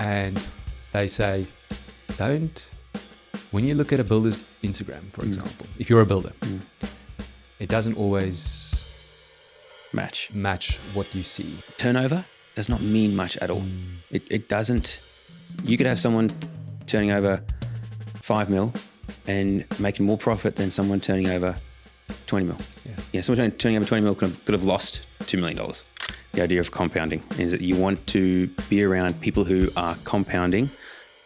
and they say, when you look at a builder's Instagram, for example, if you're a builder, it doesn't always match what you see. Turnover does not mean much at all. It doesn't. You could have someone turning over 5 mil and making more profit than someone turning over 20 mil. Yeah, someone turning over 20 mil could have lost $2 million. The idea of compounding is that you want to be around people who are compounding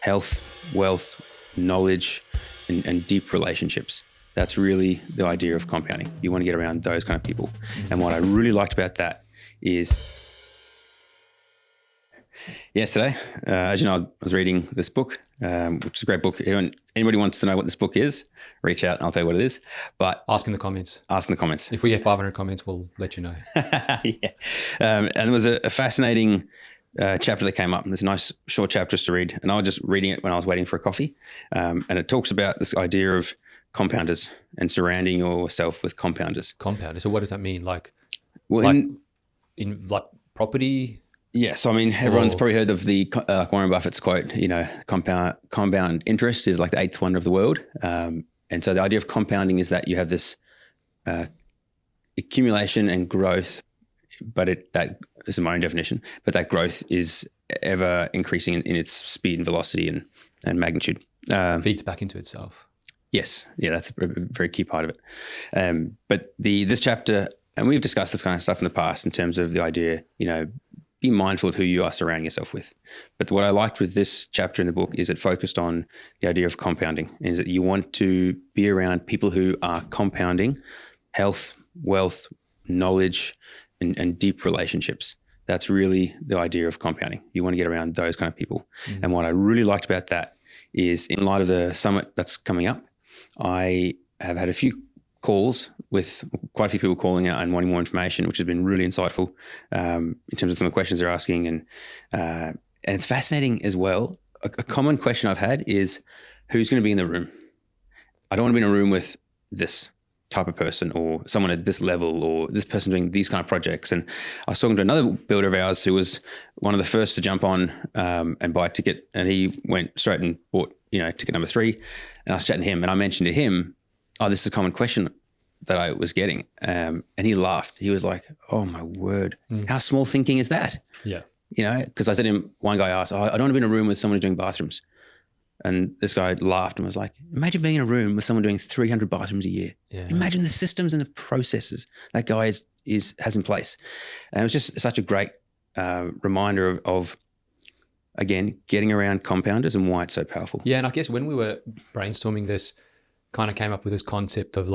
health, wealth, knowledge, and deep relationships. That's really the idea of compounding. You want to get around those kind of people. And what I really liked about that is yesterday, as you know, I was reading this book, which is a great book. Anybody wants to know what this book is, reach out and I'll tell you what it is. But Ask in the comments. If we get 500 comments, we'll let you know. Yeah. And it was a fascinating chapter that came up. And there's nice short chapters to read. And I was just reading it when I was waiting for a coffee. And it talks about this idea of compounders and surrounding yourself with compounders. Compounders. So what does that mean? Like in property? Yes. I mean, everyone's probably heard of the Warren Buffett's quote, compound interest is like the eighth wonder of the world. And so the idea of compounding is that you have this accumulation and growth, but that is my own definition, but that growth is ever increasing in its speed and velocity and magnitude. Feeds back into itself. Yes. Yeah, that's a very key part of it. But this chapter, and we've discussed this kind of stuff in the past in terms of the idea, be mindful of who you are surrounding yourself with. But what I liked with this chapter in the book is it focused on the idea of compounding, is that you want to be around people who are compounding health, wealth, knowledge, and deep relationships. That's really the idea of compounding. You want to get around those kind of people. And what I really liked about that is, in light of the summit that's coming up, I have had a few calls with quite a few people calling out and wanting more information, which has been really insightful in terms of some of the questions they're asking. And it's fascinating as well. A common question I've had is, who's going to be in the room? I don't want to be in a room with this type of person or someone at this level or this person doing these kind of projects. And I was talking to another builder of ours who was one of the first to jump on and buy a ticket, and he went straight and bought, ticket number 3. And I was chatting to him and I mentioned to him, this is a common question that I was getting. And he laughed. He was like, oh my word, how small thinking is that? Yeah. Because I said to him, one guy asked, I don't want to be in a room with someone who's doing bathrooms. And this guy laughed and was like, imagine being in a room with someone doing 300 bathrooms a year. Yeah. Imagine the systems and the processes that guy has in place. And it was just such a great reminder of, again, getting around compounders and why it's so powerful. Yeah, and I guess when we were brainstorming this, kind of came up with this concept of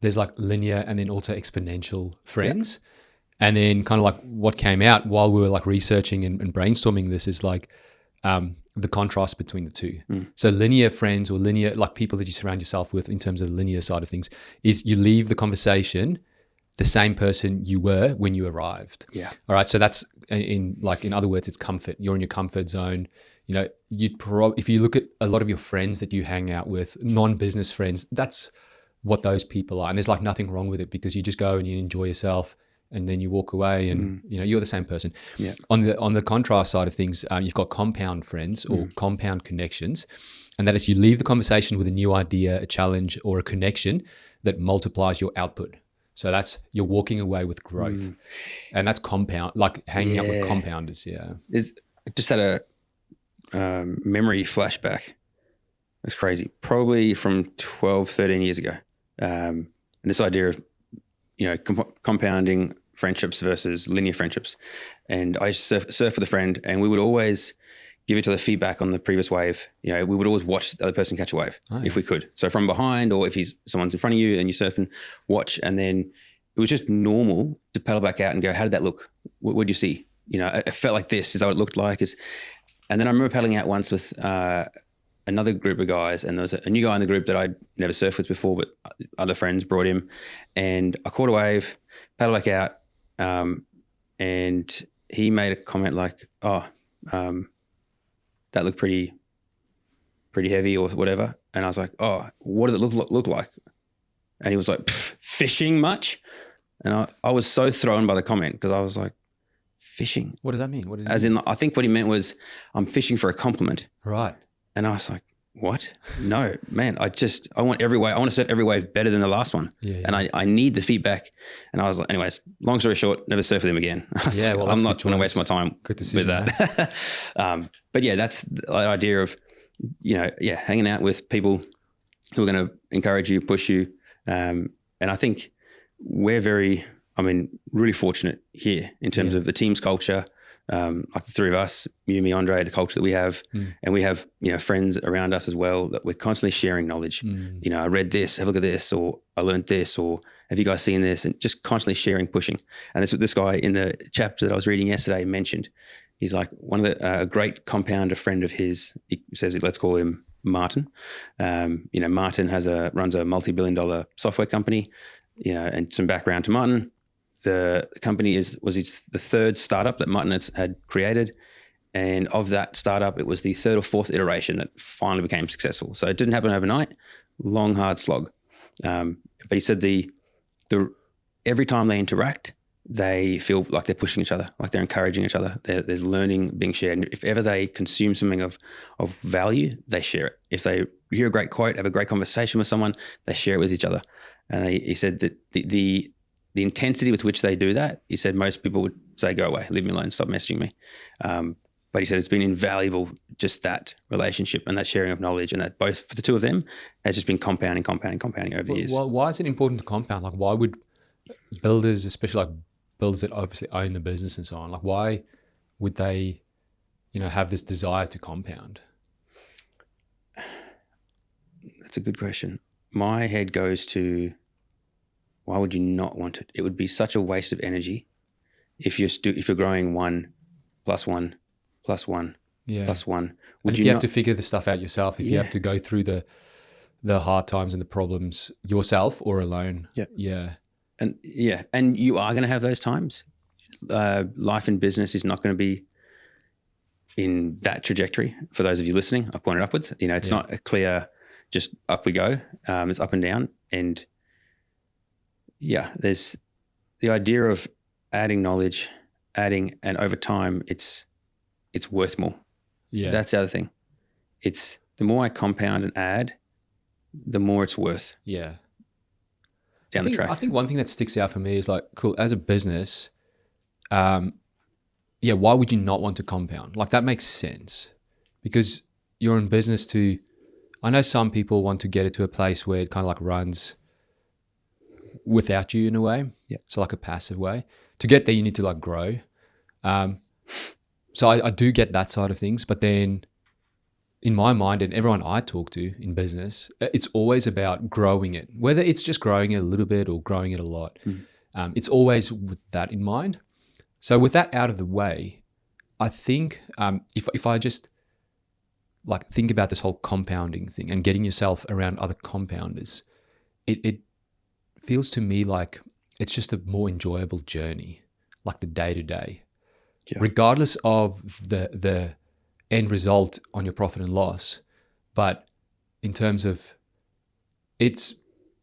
there's like linear and then also exponential friends. Yeah. And then kind of like what came out while we were like researching and brainstorming this is like the contrast between the two. So linear friends or linear, like people that you surround yourself with in terms of the linear side of things, is you leave the conversation the same person you were when you arrived. Yeah. All right. So that's in other words, it's comfort. You're in your comfort zone. If you look at a lot of your friends that you hang out with, non-business friends, that's what those people are. And there's like nothing wrong with it because you just go and you enjoy yourself and then you walk away and you're the same person. Yeah. On the contrast side of things, you've got compound friends or compound connections. And that is you leave the conversation with a new idea, a challenge, or a connection that multiplies your output. So that's, you're walking away with growth. And that's compound, like hanging out with compounders. Yeah. I just had a memory flashback. It's crazy. Probably from 12, 13 years ago. And this idea of, compounding friendships versus linear friendships. And I used to surf with a friend, and we would always give each other feedback on the previous wave. We would always watch the other person catch a wave if we could. So from behind, or if someone's in front of you and you surf and watch, and then it was just normal to paddle back out and go, how did that look? What did you see? It felt like this. Is that what it looked like? And then I remember paddling out once with another group of guys, and there was a new guy in the group that I'd never surfed with before, but other friends brought him, and I caught a wave, paddled back out, and he made a comment like, that looked pretty heavy or whatever. And I was like, what did it look like? And he was like, fishing much? And I was so thrown by the comment, because I was like, fishing. What does that mean? What did As in, I think what he meant was, I'm fishing for a compliment. right. And I was like, what? No, man, I want every wave. I want to surf every wave better than the last one. Yeah, And I need the feedback. And I was like, anyways, long story short, never surf with him again. I was Yeah, like, well, I'm that's a not good going to choice. waste my time Good decision, with that. But yeah, that's the idea of, hanging out with people who are going to encourage you, push you. And I think we're really fortunate here in terms of the team's culture. Like the three of us, you, me, Andre, the culture that we have, and we have, friends around us as well that we're constantly sharing knowledge. I read this, have a look at this, or I learned this, or have you guys seen this? And just constantly sharing, pushing. And that's what this guy in the chapter that I was reading yesterday mentioned. He's like one of a great compounder friend of his. He says, let's call him Martin. Martin runs a multi-billion-dollar software company. And some background to Martin. The company was the third startup that Martin had created. And of that startup, it was the third or fourth iteration that finally became successful. So it didn't happen overnight, long, hard slog. But he said every time they interact, they feel like they're pushing each other, like they're encouraging each other. There's learning being shared. And if ever they consume something of value, they share it. If they hear a great quote, have a great conversation with someone, they share it with each other. And he said that the intensity with which they do that, he said most people would say, go away, leave me alone, stop messaging me. But he said it's been invaluable, just that relationship and that sharing of knowledge, and that both for the two of them has just been compounding over the years. Why is it important to compound? Like, why would builders, especially like builders that obviously own the business and so on, like why would they, have this desire to compound? That's a good question. My head goes to, why would you not want it? It would be such a waste of energy if you're growing 1 + 1 + 1 + 1. If you have to figure the stuff out yourself, if you have to go through the hard times and the problems yourself or alone. Yeah. And you are going to have those times. Life and business is not going to be in that trajectory. For those of you listening, I pointed upwards. It's not a clear, just up we go. It's up and down. And there's the idea of adding knowledge, and over time, it's worth more. Yeah, that's the other thing. It's the more I compound and add, the more it's worth. Yeah. Down the track. I think one thing that sticks out for me is like, cool, as a business, why would you not want to compound? Like that makes sense because you're in business I know some people want to get it to a place where it kind of like runs without you in a way. Yeah. So like a passive way. To get there, you need to like grow. So I do get that side of things, but then in my mind and everyone I talk to in business, it's always about growing it, whether it's just growing it a little bit or growing it a lot. It's always with that in mind. So with that out of the way, I think if I just like think about this whole compounding thing and getting yourself around other compounders, it feels to me like it's just a more enjoyable journey, like the day to day, regardless of the end result on your profit and loss. But in terms of, it's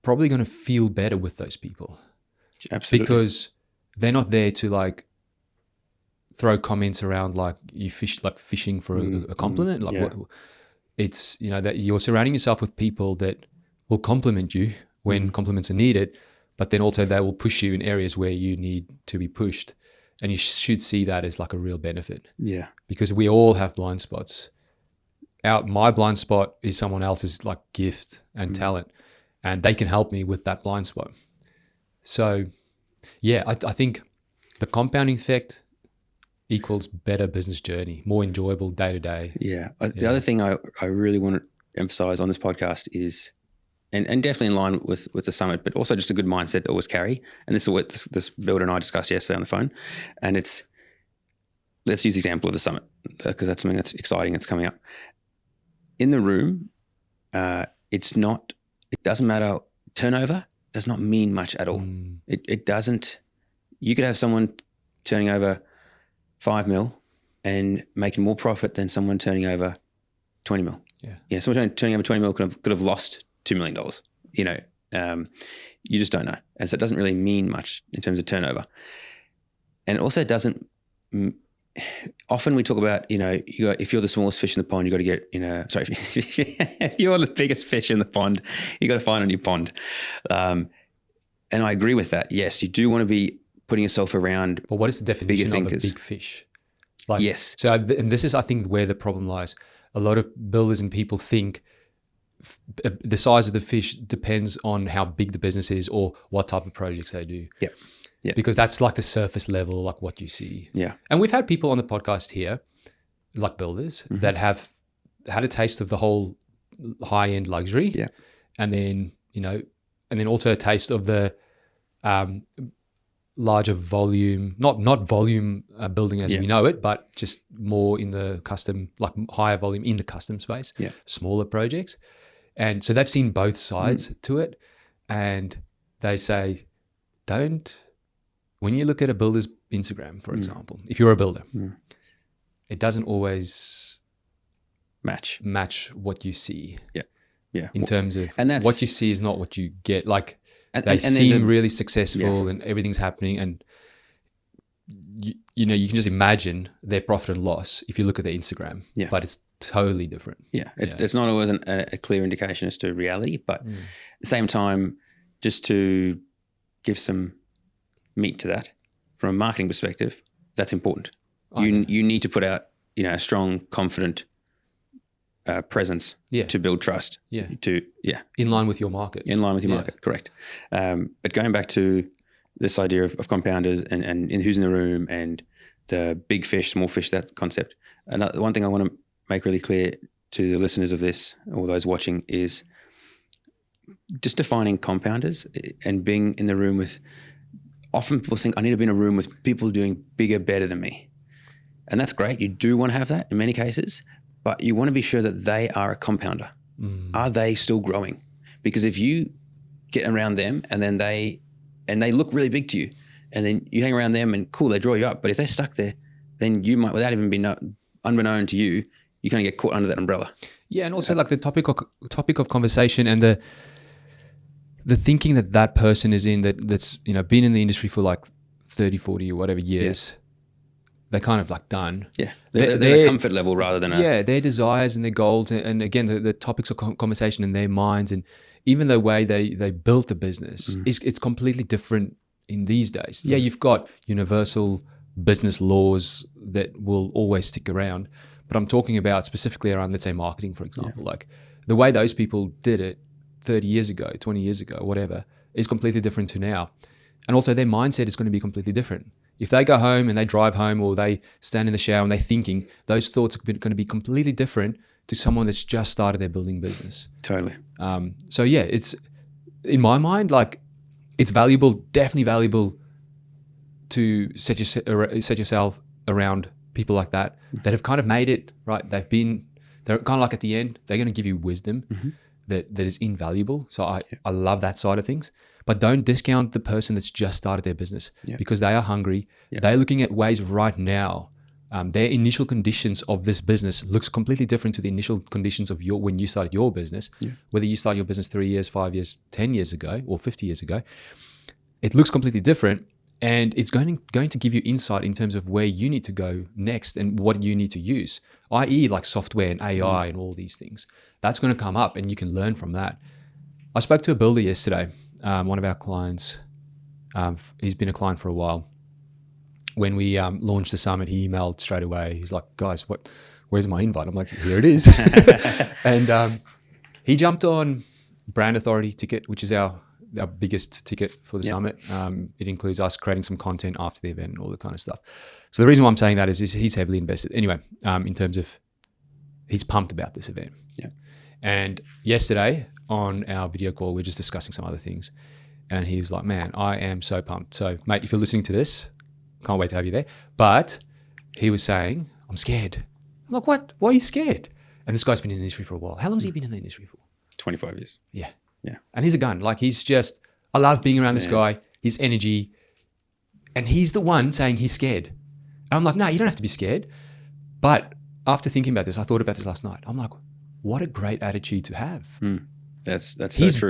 probably going to feel better with those people. Absolutely. Because they're not there to like throw comments around like you fishing for a compliment. It's, that you're surrounding yourself with people that will compliment you when compliments are needed, but then also they will push you in areas where you need to be pushed. And you should see that as like a real benefit. Yeah. Because we all have blind spots. My blind spot is someone else's like gift and talent, and they can help me with that blind spot. So I think the compounding effect equals better business journey, more enjoyable day to day. Yeah. The other thing I really want to emphasize on this podcast is, and definitely in line with the summit, but also just a good mindset to always carry. And this is what this builder and I discussed yesterday on the phone. And let's use the example of the summit because that's something that's exciting. That's coming up in the room. It doesn't matter. Turnover does not mean much at all. It doesn't. You could have someone turning over 5 mil and making more profit than someone turning over 20 mil. Yeah. Someone turning over 20 mil could have lost $2 million. You just don't know. And so it doesn't really mean much in terms of turnover. And it also doesn't often we talk about, if you're the smallest fish in the pond, you got to get, if you're the biggest fish in the pond, you got to find a new pond. And I agree with that. Yes, you do want to be putting yourself around. But what is the definition of a thinkers. big fish? Like, yes. So, and this is, I think, where the problem lies. A lot of builders and people think the size of the fish depends on how big the business is or what type of projects they do. Yeah. Yeah. Because that's like the surface level, like what you see. Yeah. And we've had people on the podcast here, like builders, that have had a taste of the whole high-end luxury. Yeah. And then, and then also a taste of the larger volume, not volume building as we know it, but just more in the custom, like higher volume in the custom space, smaller projects. And so they've seen both sides to it. And they say, when you look at a builder's Instagram, for example, if you're a builder, it doesn't always match what you see. Yeah. Yeah. In terms of, and that's, what you see is not what you get. Like, they and seem really successful and everything's happening. And, you can just imagine their profit and loss if you look at their Instagram. Yeah. But it's totally different. Yeah. It's not always a clear indication as to reality. But at the same time, just to give some meat to that, from a marketing perspective, that's important. You need to put out, a strong, confident presence to build trust. Yeah. In line with your market. In line with your market, correct. But going back to this idea of compounders and who's in the room and the big fish, small fish, that concept. Another one thing I want to make really clear to the listeners of this, or those watching, is just defining compounders and being in the room with. Often people think I need to be in a room with people doing bigger, better than me. And that's great. You do want to have that in many cases, but you want to be sure that they are a compounder. Are they still growing? Because if you get around them and then they look really big to you, and then you hang around them and cool, they draw you up. But if they're stuck there, then you might, without even being unbeknown to you, you kind of get caught under that umbrella. Yeah. And also like the topic of conversation and the thinking that person is in that's been in the industry for like 30, 40 or whatever years, they're kind of like done. Yeah, they're a comfort level rather than their desires and their goals, and again the topics of conversation in their minds, and even the way they built the business it's completely different in these days. Yeah, you've got universal business laws that will always stick around, but I'm talking about specifically around, let's say, marketing, for example. Like the way those people did it 30 years ago, 20 years ago, whatever, is completely different to now. And also their mindset is going to be completely different. If they go home and they drive home or they stand in the shower and they're thinking, those thoughts are going to be completely different to someone that's just started their building business. Totally. So yeah, it's, in my mind, like, it's valuable, definitely valuable to set yourself around people like that have kind of made it, right? They're kind of like at the end, they're going to give you wisdom that is invaluable. So I love that side of things. But don't discount the person that's just started their business because they are hungry. They're looking at ways right now. Their initial conditions of this business looks completely different to the initial conditions of when you started your business. Whether you started your business 3 years, 5 years, 10 years ago, or 50 years ago, it looks completely different. And it's going to give you insight in terms of where you need to go next and what you need to use, i.e. like software and AI and all these things. That's going to come up and you can learn from that. I spoke to a builder yesterday, one of our clients. He's been a client for a while. When we launched the summit, he emailed straight away. He's like, guys, where's my invite? I'm like, here it is. And he jumped on Brand Authority ticket, which is our biggest ticket for the summit. It includes us creating some content after the event and all that kind of stuff. So the reason why I'm saying that is he's heavily invested. Anyway, in terms of, he's pumped about this event. Yeah. And yesterday on our video call, we were just discussing some other things. And he was like, man, I am so pumped. So mate, if you're listening to this, can't wait to have you there. But he was saying, I'm scared. I'm like, what? Why are you scared? And this guy's been in the industry for a while. How long has he been in the industry for? 25 years. Yeah. Yeah. And he's a gun. Like, he's just, I love being around this guy, his energy. And he's the one saying he's scared. And I'm like, no, you don't have to be scared. But after thinking about this, I thought about this last night. I'm like, what a great attitude to have. That's so true.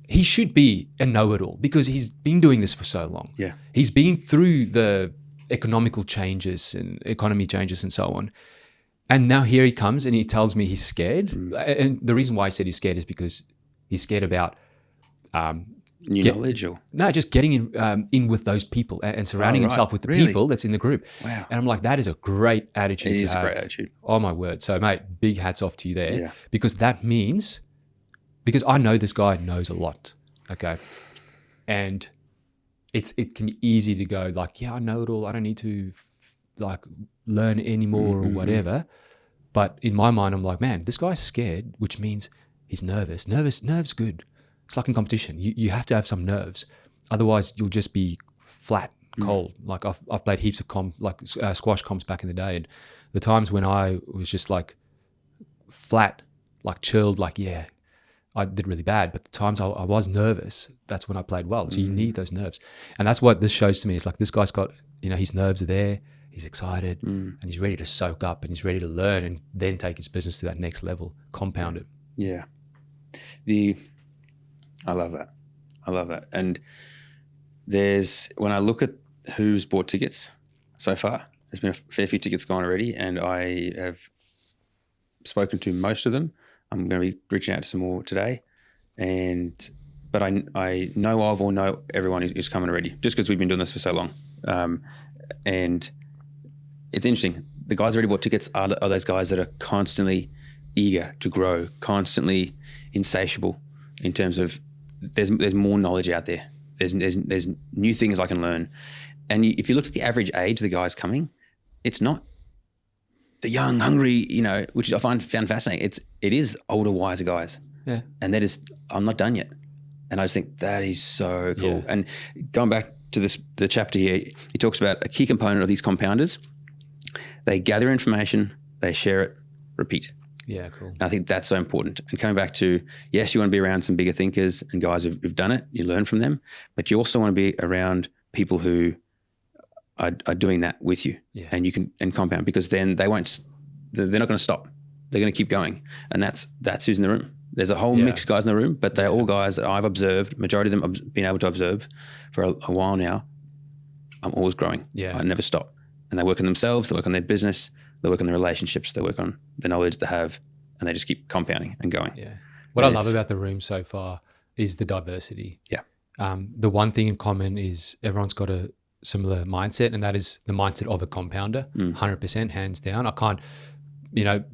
He should be a know-it-all because he's been doing this for so long. Yeah. He's been through economical changes and economy changes and so on. And now here he comes and he tells me he's scared. And the reason why I said he's scared is because he's scared about knowledge, or just getting in with those people and surrounding himself with the people that's in the group. Wow. And I'm like, that is a great attitude to have. It is a great attitude. Oh my word. So mate, big hats off to you there, because that means, because I know this guy knows a lot. Okay. And it can be easy to go like, yeah, I know it all. I don't need to like learn anymore or whatever. But in my mind, I'm like, man, this guy's scared, which means he's nervous. Nerves good. It's like in competition. You have to have some nerves. Otherwise, you'll just be flat, cold. Like I've played heaps of squash comps back in the day. And the times when I was just like flat, like chilled, like, yeah, I did really bad. But the times I was nervous, that's when I played well. So you need those nerves. And that's what this shows to me. It's like this guy's got, his nerves are there. He's excited and he's ready to soak up and he's ready to learn and then take his business to that next level, compound it. Yeah. I love that. And when I look at who's bought tickets so far, there's been a fair few tickets gone already, and I have spoken to most of them. I'm going to be reaching out to some more today, but I know of or know everyone who's coming already, just because we've been doing this for so long. And it's interesting. The guys that already bought tickets are those guys that are constantly eager to grow, constantly insatiable in terms of there's more knowledge out there. There's new things I can learn. And if you look at the average age of the guys coming, it's not the young, hungry, which I found fascinating. It is older, wiser guys. Yeah. And that is, I'm not done yet. And I just think that is so cool. Yeah. And going back to the chapter here, he talks about a key component of these compounders. They gather information, they share it, repeat. Yeah, cool. And I think that's so important. And coming back to, yes, you want to be around some bigger thinkers and guys who've done it, you learn from them, but you also want to be around people who are doing that with you, and you can compound, because then they're not going to stop. They're going to keep going. And that's who's in the room. There's a whole mix of guys in the room, but they're all guys that I've observed, majority of them I've been able to observe for a while now. I'm always growing. Yeah. I never stop. And they work on themselves, they work on their business, they work on their relationships, they work on the knowledge they have, and they just keep compounding and going. Yeah. What I love about the room so far is the diversity. Yeah. The one thing in common is everyone's got a similar mindset, and that is the mindset of a compounder, 100%, hands down. I can't,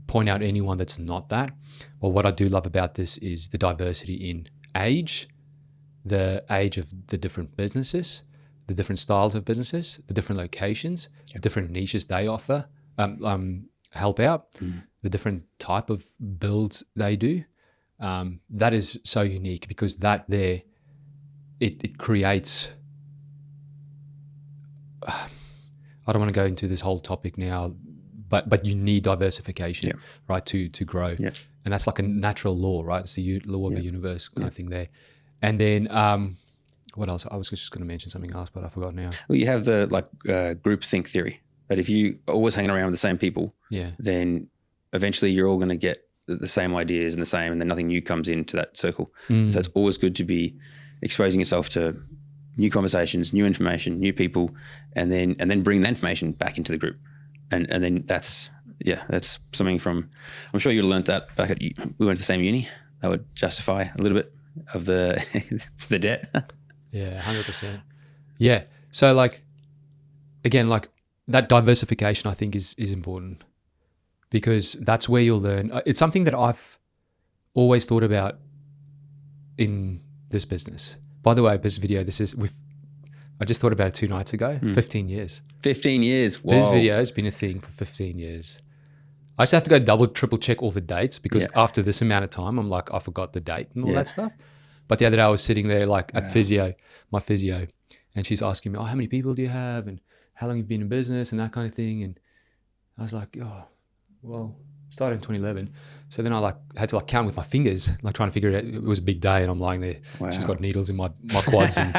point out anyone that's not that. But what I do love about this is the diversity in age, the age of the different businesses, the different styles of businesses, the different locations, the different niches they offer, help out, the different type of builds they do. That is so unique, because it creates, I don't want to go into this whole topic now, but you need diversification, right, to grow. Yeah. And that's like a natural law, right? It's the law of the universe kind of thing there. And then what else? I was just going to mention something else, but I forgot now. Well, you have the group think theory. But if you are always hanging around with the same people, then eventually you're all going to get the same ideas and then nothing new comes into that circle. So it's always good to be exposing yourself to new conversations, new information, new people, and then bring that information back into the group. And then that's something from, I'm sure you learned that back we went to the same uni. That would justify a little bit of the the debt. Yeah, 100%. Yeah. So again, that diversification I think is important, because that's where you'll learn. It's something that I've always thought about in this business. By the way, this video, I just thought about it 2 nights ago, 15 years. 15 years, whoa. This video has been a thing for 15 years. I just have to go double, triple check all the dates, because after this amount of time, I'm like, I forgot the date and all that stuff. But the other day I was sitting there at my physio, and she's asking me, how many people do you have? And how long you've been in business and that kind of thing. And I was like, started in 2011. So then I had to count with my fingers, trying to figure it out. It was a big day, and I'm lying there. Wow. She's got needles in my quads and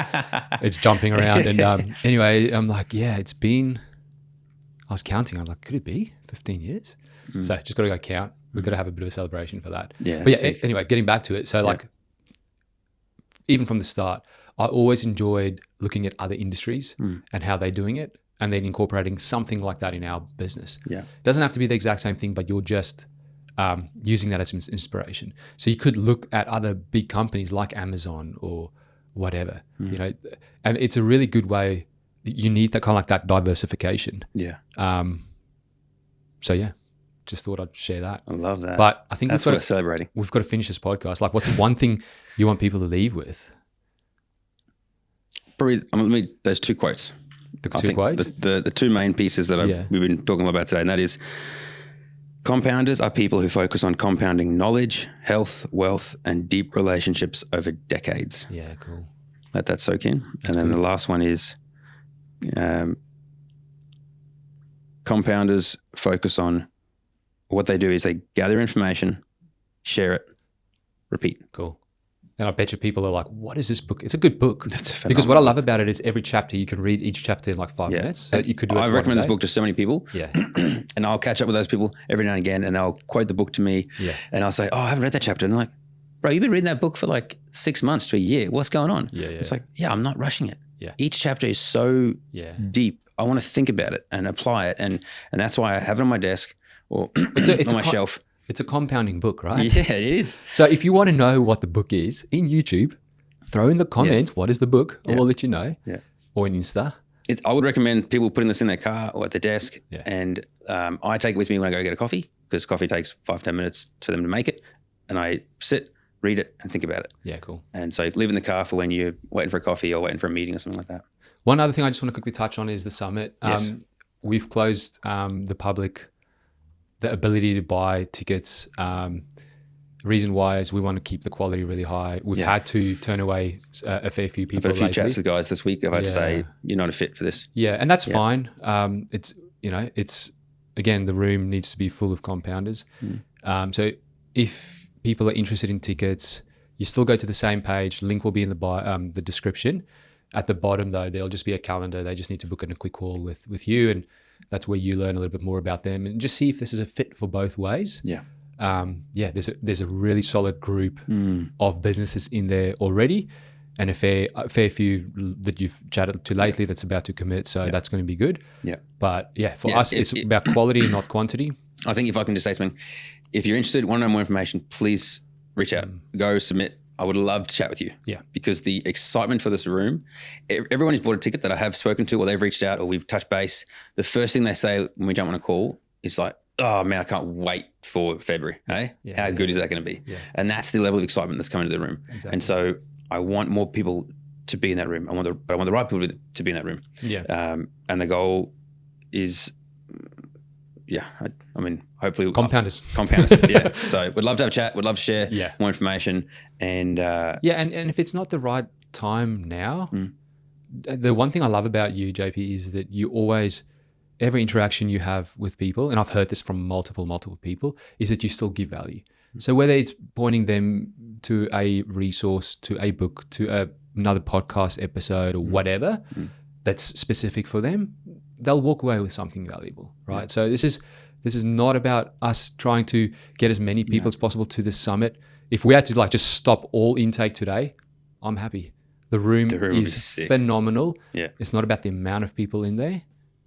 it's jumping around. And anyway, I'm like, I was counting. I'm like, could it be 15 years? So just got to go count. We've got to have a bit of a celebration for that. Yeah. But anyway, getting back to it. So even from the start, I always enjoyed looking at other industries and how they're doing it. and then incorporating something like that in our business. Yeah. It doesn't have to be the exact same thing, but you're just using that as inspiration. So you could look at other big companies like Amazon or whatever, you know, and it's a really good way. You need that kind of like that diversification. Yeah. So yeah, just thought I'd share that. I love that. But I think that's we've worth celebrating. We've got to finish this podcast. Like, what's the one thing you want people to leave with? Probably those two quotes. The two quotes? The two main pieces that we've been talking about today, and that is, compounders are people who focus on compounding knowledge, health, wealth, and deep relationships over decades. Yeah, cool. Let that soak in. And then the last one is, compounders focus on, what they do is they gather information, share it, repeat. Cool. And I bet you people are like, what is this book? It's a good book. That's phenomenal. Because what I love about it is every chapter, you can read each chapter in like 5 minutes. So you could do it. I've recommended this book to so many people. Yeah. And I'll catch up with those people every now and again, and they'll quote the book to me. Yeah. And I'll say, oh, I haven't read that chapter. And they're like, bro, you've been reading that book for like 6 months to a year. What's going on? Yeah. It's like, I'm not rushing it. Yeah. Each chapter is so deep. I want to think about it and apply it. And that's why I have it on my desk or it's on my shelf. It's a compounding book, right? Yeah, it is. So if you want to know what the book is, in YouTube, throw in the comments, what is the book? And we'll let you know. Yeah. Or in Insta. I would recommend people putting this in their car or at their desk. Yeah. And I take it with me when I go get a coffee, because coffee takes 5-10 minutes for them to make it. And I sit, read it, and think about it. Yeah, cool. And so leave in the car for when you're waiting for a coffee or waiting for a meeting or something like that. One other thing I just want to quickly touch on is the summit. Yes. We've closed the public, the ability to buy tickets. Reason why is we want to keep the quality really high. We've had to turn away a fair few people. I've had a few chats with guys this week. I've had to say, you're not a fit for this. Yeah, and that's fine. It's again, the room needs to be full of compounders. So if people are interested in tickets, you still go to the same page. Link will be in the description. At the bottom, though, there'll just be a calendar. They just need to book in a quick call with you, and that's where you learn a little bit more about them and just see if this is a fit for both ways. Yeah. There's a really solid group of businesses in there already, and a fair few that you've chatted to lately that's about to commit. So that's going to be good. Yeah. But for us, it's about quality, not quantity. I think if I can just say something, if you're interested, want to know more information, please reach out, go submit. I would love to chat with you. Yeah. Because the excitement for this room, everyone who's bought a ticket that I have spoken to, or they've reached out, or we've touched base, the first thing they say when we jump on a call is like, oh man, I can't wait for February. Hey, how good is that going to be? Yeah. And that's the level of excitement that's coming to the room. Exactly. And so I want more people to be in that room. I want the right people to be in that room. Yeah. And the goal is, hopefully compounders. Yeah. So we'd love to have a chat. We'd love to share more information. And and if it's not the right time now, the one thing I love about you, JP, is that you always, every interaction you have with people, and I've heard this from multiple people, is that you still give value. So whether it's pointing them to a resource, to a book, to another podcast episode or whatever that's specific for them, they'll walk away with something valuable, right? Yeah. So this is not about us trying to get as many people as possible to this summit. If we had to just stop all intake today, I'm happy. The room is phenomenal. Yeah. It's not about the amount of people in there.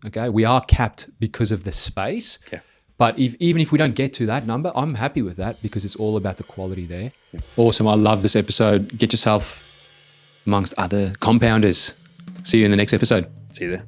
Okay, we are capped because of the space. Yeah. But even if we don't get to that number, I'm happy with that because it's all about the quality there. Yeah. Awesome. I love this episode. Get yourself amongst other compounders. See you in the next episode. See you there.